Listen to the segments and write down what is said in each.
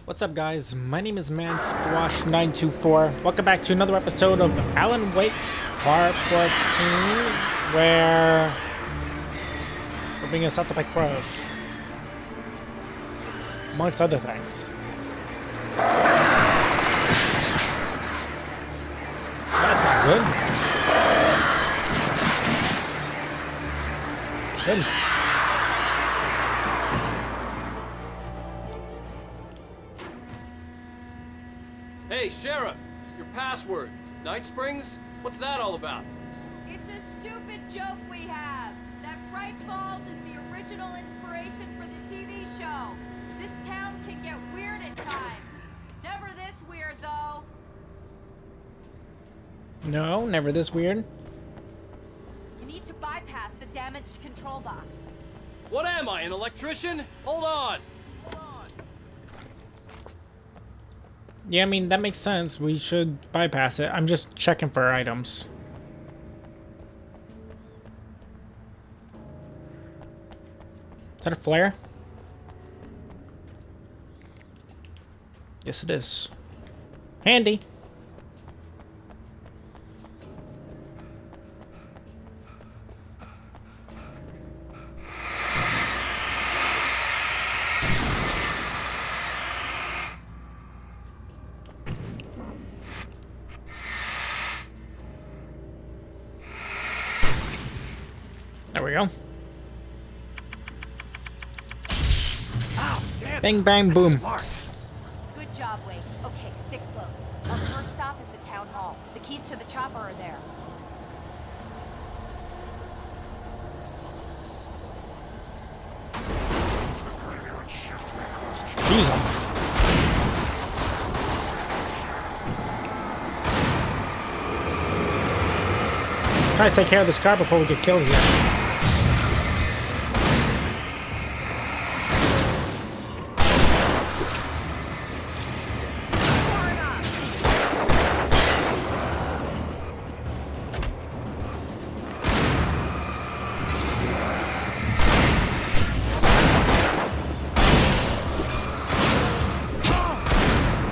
What's up, guys? My name is ManSquash924. Welcome back to another episode of Alan Wake Part 14, where we're being assaulted by crows, amongst other things. That's not good. Goodness. Hey, Sheriff! Your password. Night Springs? What's that all about? It's a stupid joke we have. That Bright Falls is the original inspiration for the TV show. This town can get weird at times. Never this weird, though. No, never this weird. You need to bypass the damaged control box. What am I, an electrician? Hold on! Yeah, I mean, that makes sense. We should bypass it. I'm just checking for items. Is that a flare? Yes, it is. Handy. There we go. Ow, damn. Bang, bang, boom. Smart. Good job, Wake. Okay, stick close. Our first stop is the town hall. The keys to the chopper are there. Jeez. Try to take care of this car before we get killed here.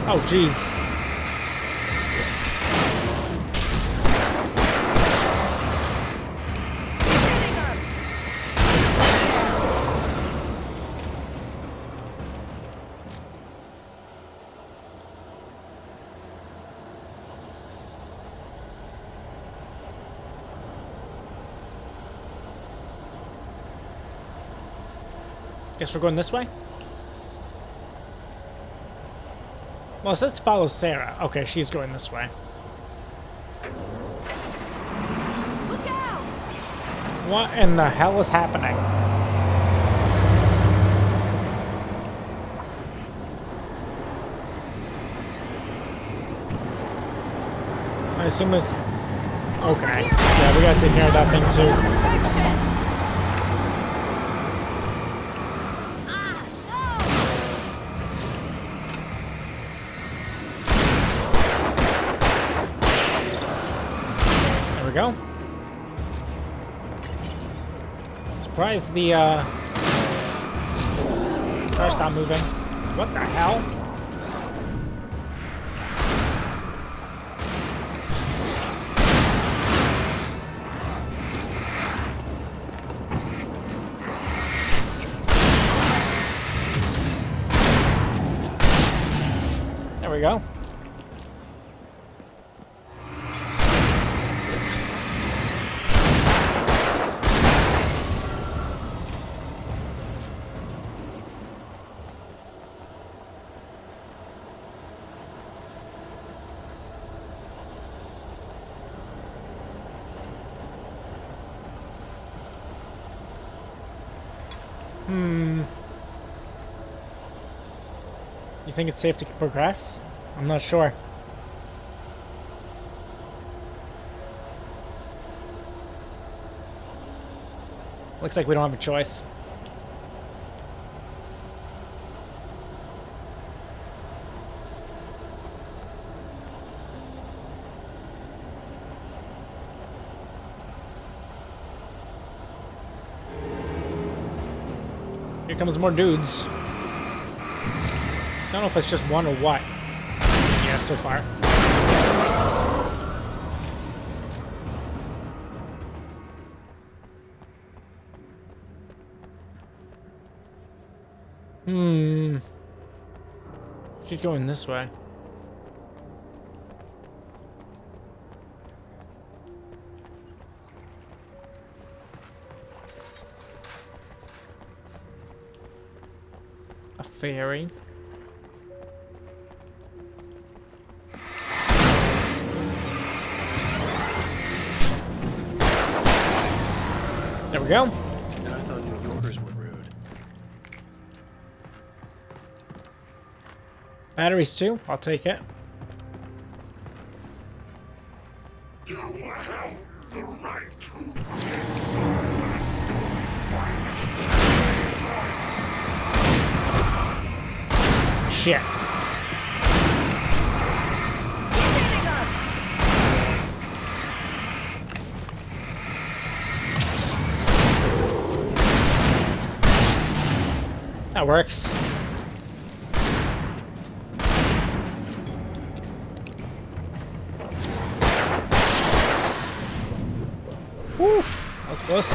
Oh, jeez. Guess we're going this way? Well, it says follow Sarah. Okay, she's going this way. Look out! What in the hell is happening? I assume it's... Okay. Yeah, we gotta take care of that thing too. Direction! There we go. Surprised the car stopped moving. What the hell? There we go. You think it's safe to progress? I'm not sure. Looks like we don't have a choice. Here comes more dudes. I don't know if it's just one or what. Yeah, so far. She's going this way. A ferry. There we go. And I thought New Yorkers were rude. Batteries too. I'll take it. You have the right to Shit. That works. Oof, that was close.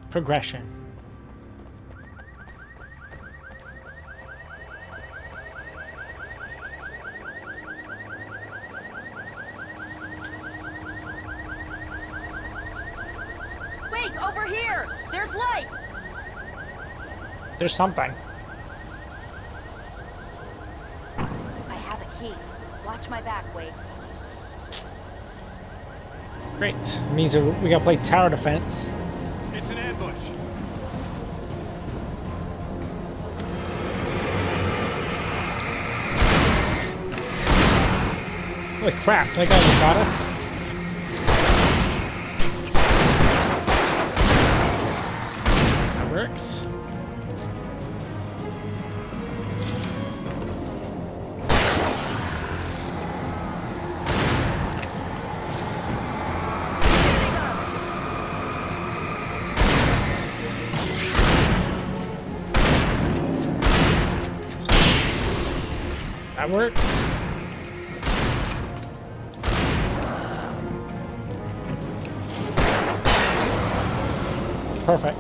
Progression. Wake, over here! There's light! There's something. I have a key. Watch my back, Wake. Great. Means we gotta play tower defense. It's an ambush. Holy crap, that guy just got us. That works. That works. Perfect.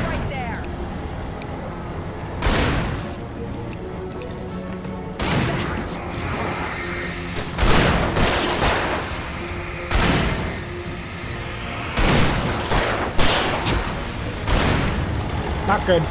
Right there! Not good.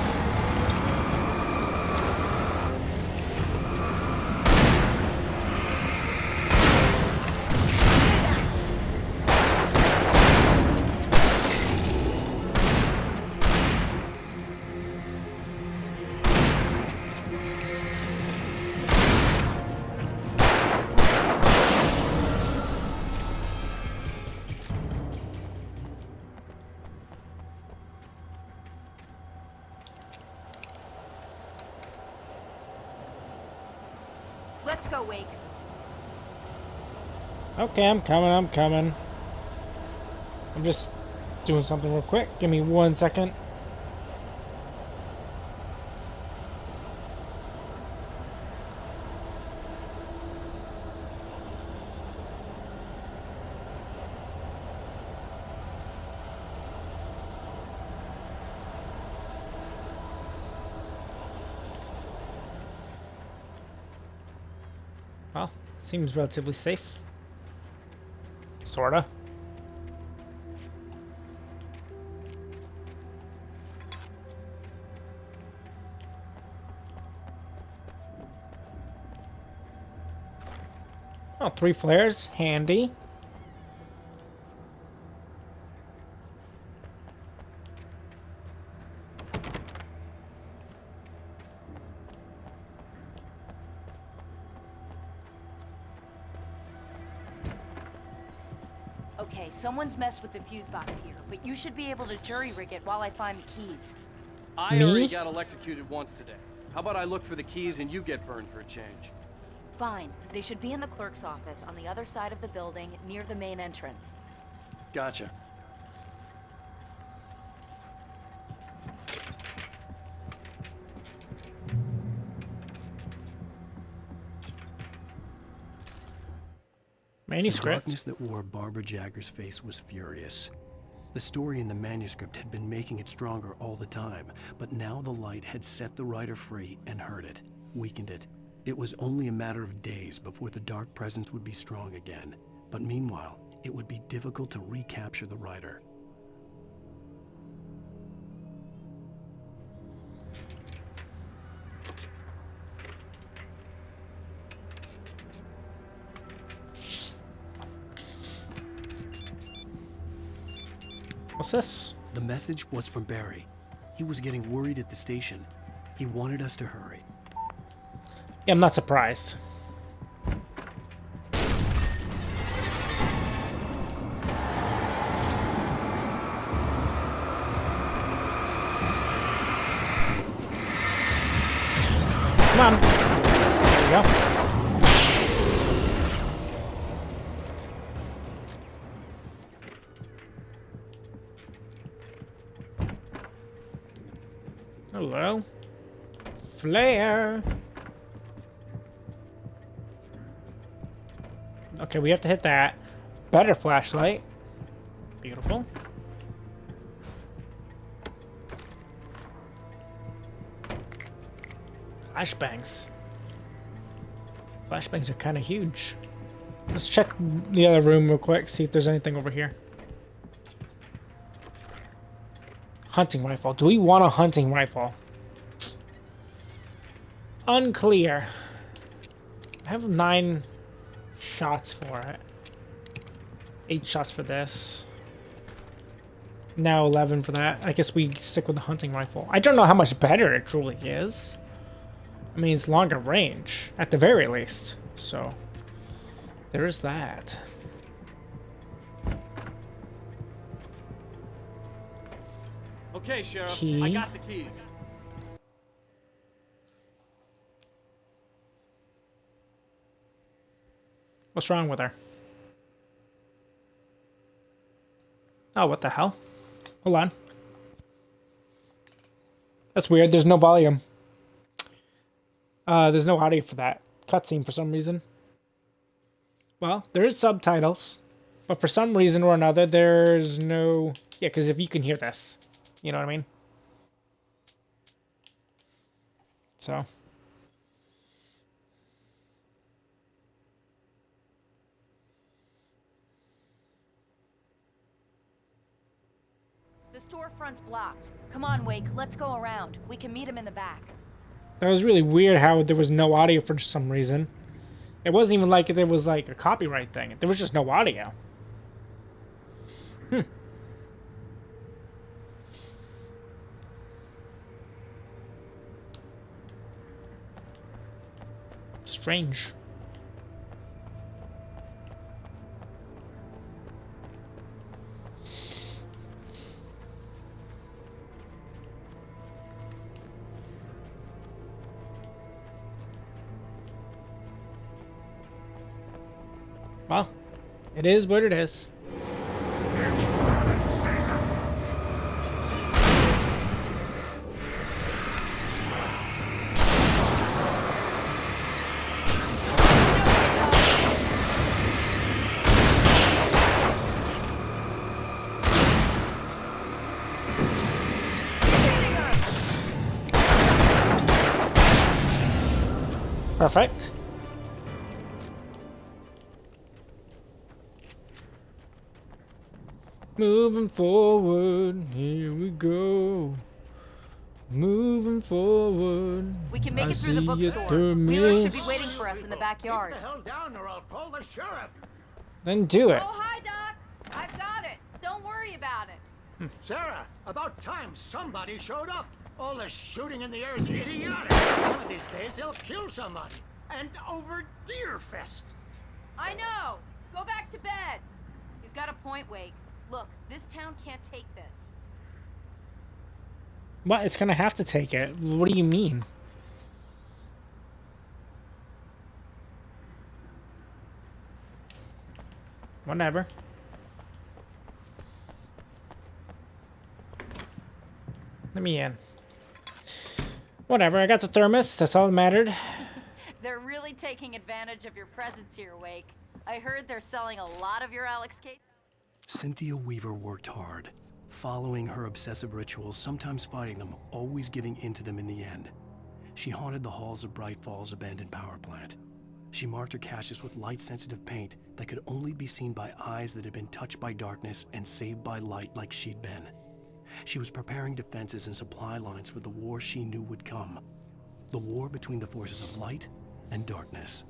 Let's go, Wake. Okay, I'm coming. I'm just doing something real quick. Give me 1 second. Well, seems relatively safe. Sorta. Oh, 3 flares. Handy. Okay, someone's messed with the fuse box here, but you should be able to jury rig it while I find the keys. I Me? already got electrocuted once today. How about I look for the keys and you get burned for a change? Fine. They should be in the clerk's office on the other side of the building, near the main entrance. Gotcha. The Manuscript. darkness that wore Barbara Jagger's face was furious. The story in the manuscript had been making it stronger all the time, but now the light had set the writer free and hurt it, weakened it. It was only a matter of days before the dark presence would be strong again. But meanwhile, it would be difficult to recapture the writer. What's this? The message was from Barry. He was getting worried at the station. He wanted us to hurry. Yeah, I'm not surprised. Come on. There we go. Hello. Flare. Okay, we have to hit that. Better flashlight. Beautiful. Flashbangs. Flashbangs are kind of huge. Let's check the other room real quick, see if there's anything over here. Hunting rifle. Do we want a hunting rifle? Unclear. I have 9 shots for it. 8 shots for this. Now 11 for that. I guess we stick with the hunting rifle. I don't know how much better it truly is. I mean, it's longer range, at the very least. So, there is that. Okay, Sheriff. Key. I got the keys. What's wrong with her? Oh, what the hell? Hold on. That's weird. There's no volume. There's no audio for that cutscene for some reason. Well, there is subtitles, but for some reason or another, there's no... Yeah, because if you can hear this, you know what I mean? So... The storefront's blocked. Come on, Wake. Let's go around. We can meet him in the back. That was really weird how there was no audio for some reason. It wasn't even like there was like a copyright thing. There was just no audio. Strange. Well, it is what it is. It's tournament season. Perfect. Moving forward, here we go. Moving forward. We can make I it through the see bookstore. your Wheeler should be mist. waiting for us in the backyard. Get the hell down or I'll call the sheriff. Then do it. Oh, hi, Doc. I've got it. Don't worry about it. Sarah, about time somebody showed up. All this shooting in the air is idiotic. One of these days they'll kill somebody. And over Deerfest. I know. Go back to bed. He's got a point, Wake. Look, this town can't take this. What? It's gonna have to take it. What do you mean? Whatever. Let me in. Whatever, I got the thermos. That's all that mattered. They're really taking advantage of your presence here, Wake. I heard they're selling a lot of your Alex case. Cynthia Weaver worked hard, following her obsessive rituals, sometimes fighting them, always giving in to them in the end. She haunted the halls of Bright Falls' abandoned power plant. She marked her caches with light-sensitive paint that could only be seen by eyes that had been touched by darkness and saved by light like she'd been. She was preparing defenses and supply lines for the war she knew would come. The war between the forces of light and darkness.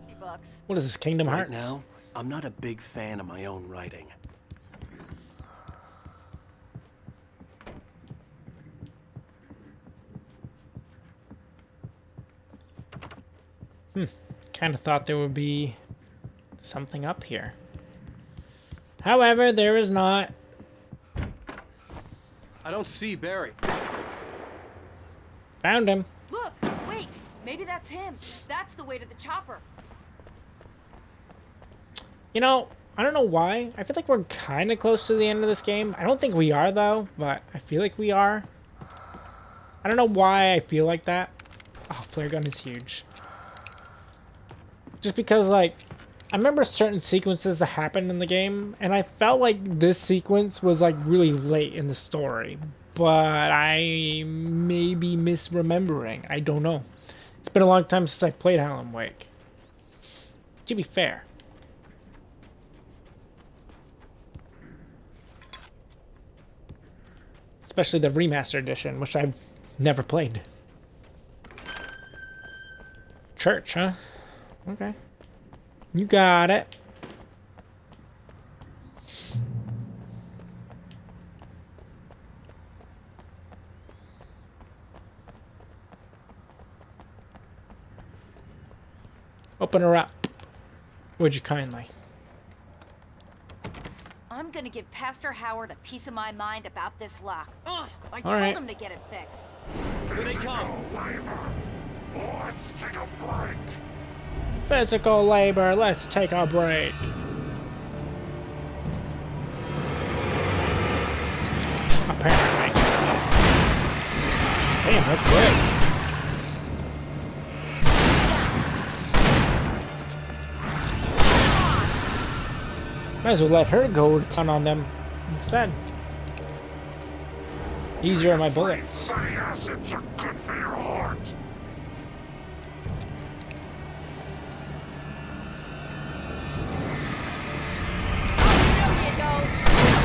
$50. What is this, Kingdom Right Hearts? now, I'm not a big fan of my own writing. Kind of thought there would be something up here. However, there is not. I don't see Barry. Found him. Look, Wake. Maybe that's him. That's the way to the chopper. You know, I don't know why. I feel like we're kind of close to the end of this game. I don't think we are, though, but I feel like we are. I don't know why I feel like that. Oh, flare gun is huge. Just because, like, I remember certain sequences that happened in the game, and I felt like this sequence was, like, really late in the story. But I may be misremembering. I don't know. It's been a long time since I played Alan Wake. To be fair. Especially the Remastered edition, which I've never played. Church, huh? Okay. You got it. Open her up. Would you kindly? I'm gonna give Pastor Howard a piece of my mind about this lock. Ugh, I All told right. him to get it fixed. Here they come. Let's take a break. Physical labor. Let's take a break. Apparently. Damn, that's good. Might as well let her go to town on them instead. Easier on my bullets. Fatty acids are good for your heart. There you go.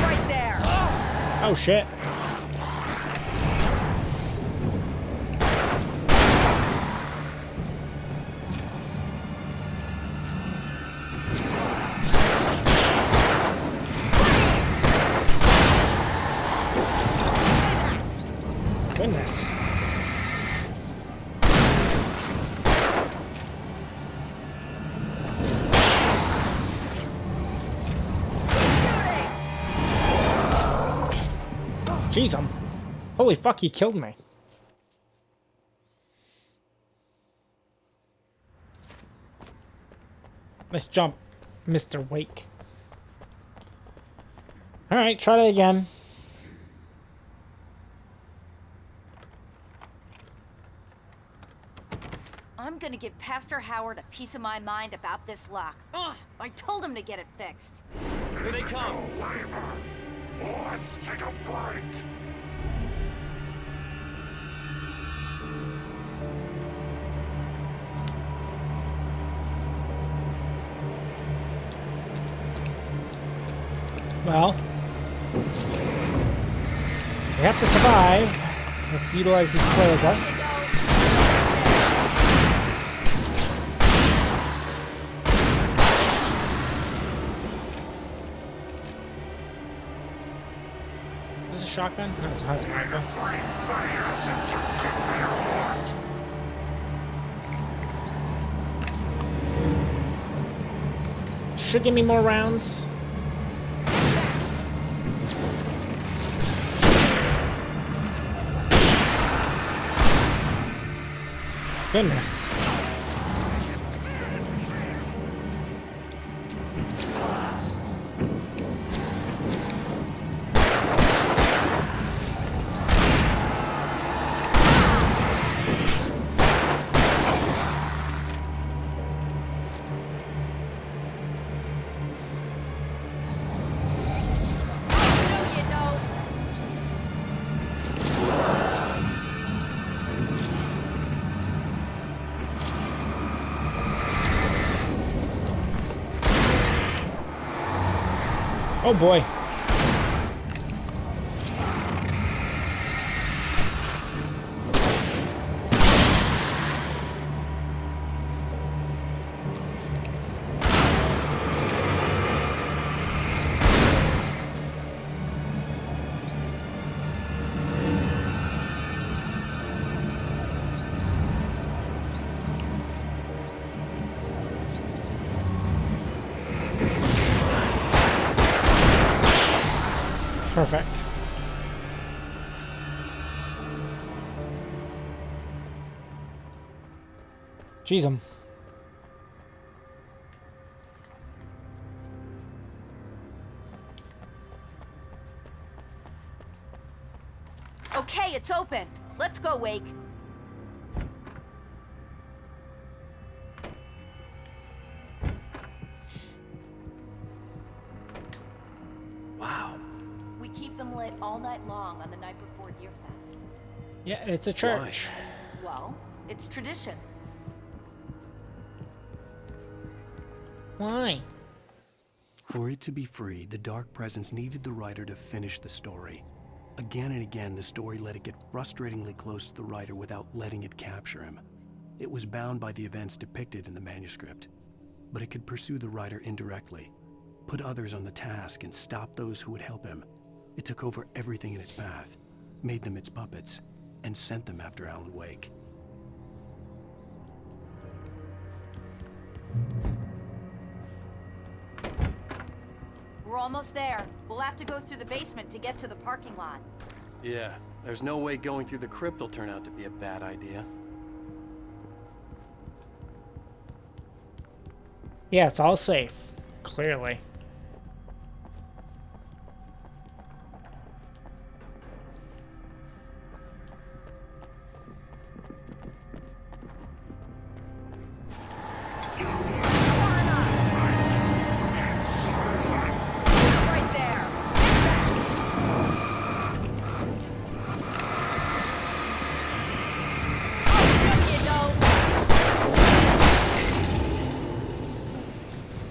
Right there. Oh shit. Goodness. Jeez, holy fuck, he killed me. Let's jump, Mr. Wake. Alright, try that again. I'm gonna give Pastor Howard a piece of my mind about this lock. Ugh, I told him to get it fixed. Here they come. Let's take a break. Well, we have to survive. Let's utilize these flares up. Is this a shotgun? No, it's a hunting rifle. Fatty acids are good for your heart. Should give me more rounds. goodness. Oh boy. Perfect. Jeez, Okay, it's open. Let's go, Wake. Wow. We keep them lit all night long on the night before Deer Fest. Yeah, it's a church. Well, it's tradition. Why? For it to be free, the Dark Presence needed the writer to finish the story. Again and again, the story let it get frustratingly close to the writer without letting it capture him. It was bound by the events depicted in the manuscript, but it could pursue the writer indirectly, put others on the task, and stop those who would help him. It took over everything in its path, made them its puppets, and sent them after Alan Wake. We're almost there. We'll have to go through the basement to get to the parking lot. Yeah, there's no way going through the crypt will turn out to be a bad idea. Yeah, it's all safe. Clearly. Right there.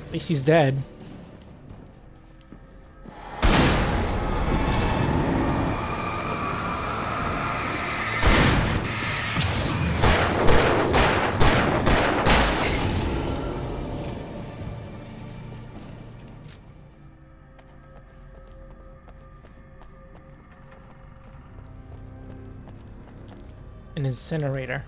At least he's dead. An incinerator.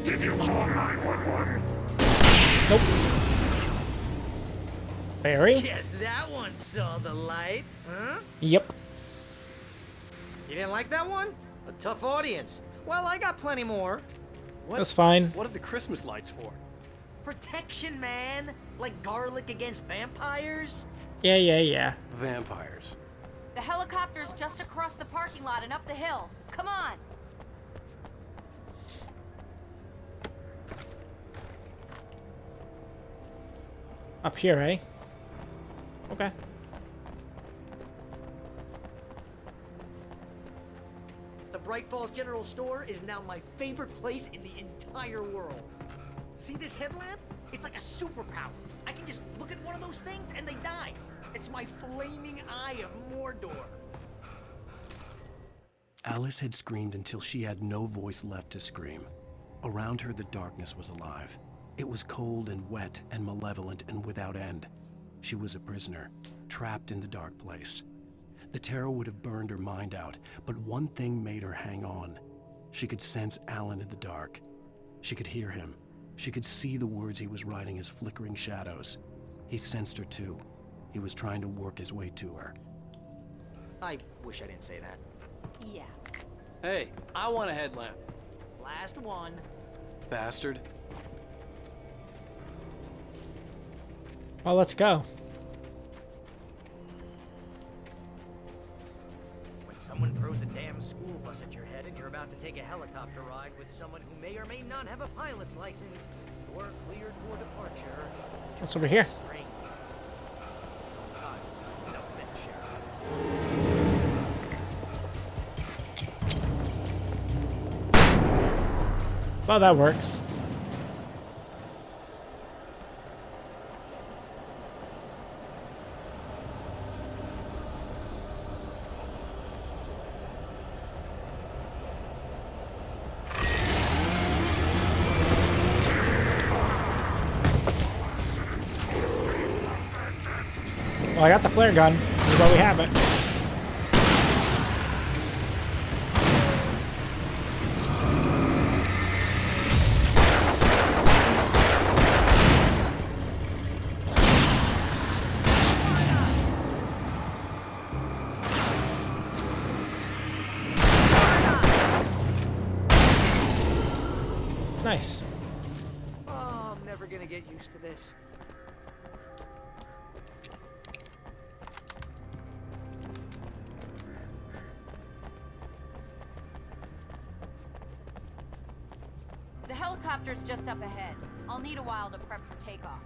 Did you call 911? Nope. Barry? Guess that one saw the light, huh? Yep. You didn't like that one? A tough audience. Well, I got plenty more. That's fine. What are the Christmas lights for? Protection, man. Like garlic against vampires. Yeah. Vampires. The helicopter's just across the parking lot and up the hill. Come on. Up here, eh? Okay. The Bright Falls General Store is now my favorite place in the entire world. See this headlamp? It's like a superpower. I can just look at one of those things and they die. It's my flaming eye of Mordor. Alice had screamed until she had no voice left to scream. Around her, the darkness was alive. It was cold and wet and malevolent and without end. She was a prisoner, trapped in the dark place. The terror would have burned her mind out, but one thing made her hang on. She could sense Alan in the dark. She could hear him. She could see the words he was writing as flickering shadows. He sensed her too. He was trying to work his way to her. I wish I didn't say that. Yeah. Hey, I want a headlamp. Last one. Bastard. Well, let's go. When someone throws a damn school bus at your head and you're about to take a helicopter ride with someone who may or may not have a pilot's license, you're cleared for departure. What's over here? Springs. No offense, Sheriff. Well, that works. Well, I got the flare gun. Here's why we have it. Nice. Oh, I'm never gonna get used to this. The helicopter's just up ahead. I'll need a while to prep for takeoff.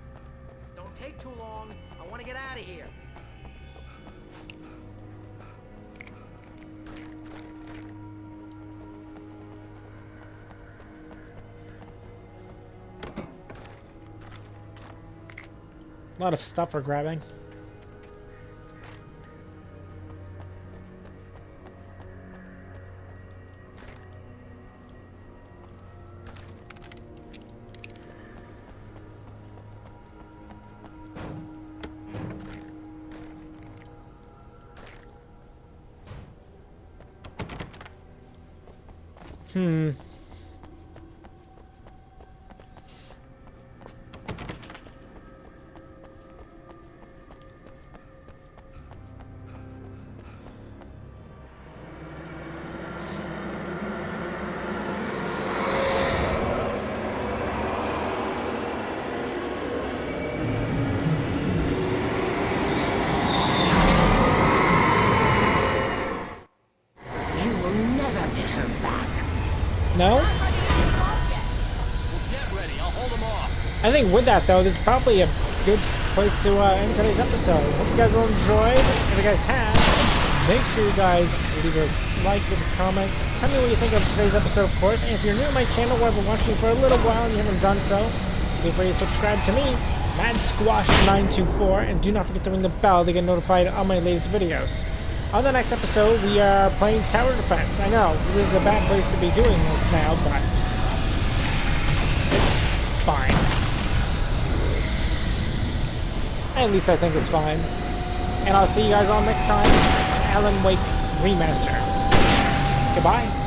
Don't take too long. I want to get out of here. A lot of stuff we're grabbing. You will never get her back. No? Well, get ready. I'll hold them off. I think with that, though, this is probably a good place to end today's episode. Hope you guys all enjoyed. If you guys have, make sure you guys leave a like, leave a comment. Tell me what you think of today's episode, of course. And if you're new to my channel or have been watching me for a little while and you haven't done so, feel free to subscribe to me, MadSquash924, and do not forget to ring the bell to get notified on my latest videos. On the next episode, we are playing Tower Defense. I know, this is a bad place to be doing this now, but it's fine. At least I think it's fine. And I'll see you guys all next time on Alan Wake Remastered. Goodbye.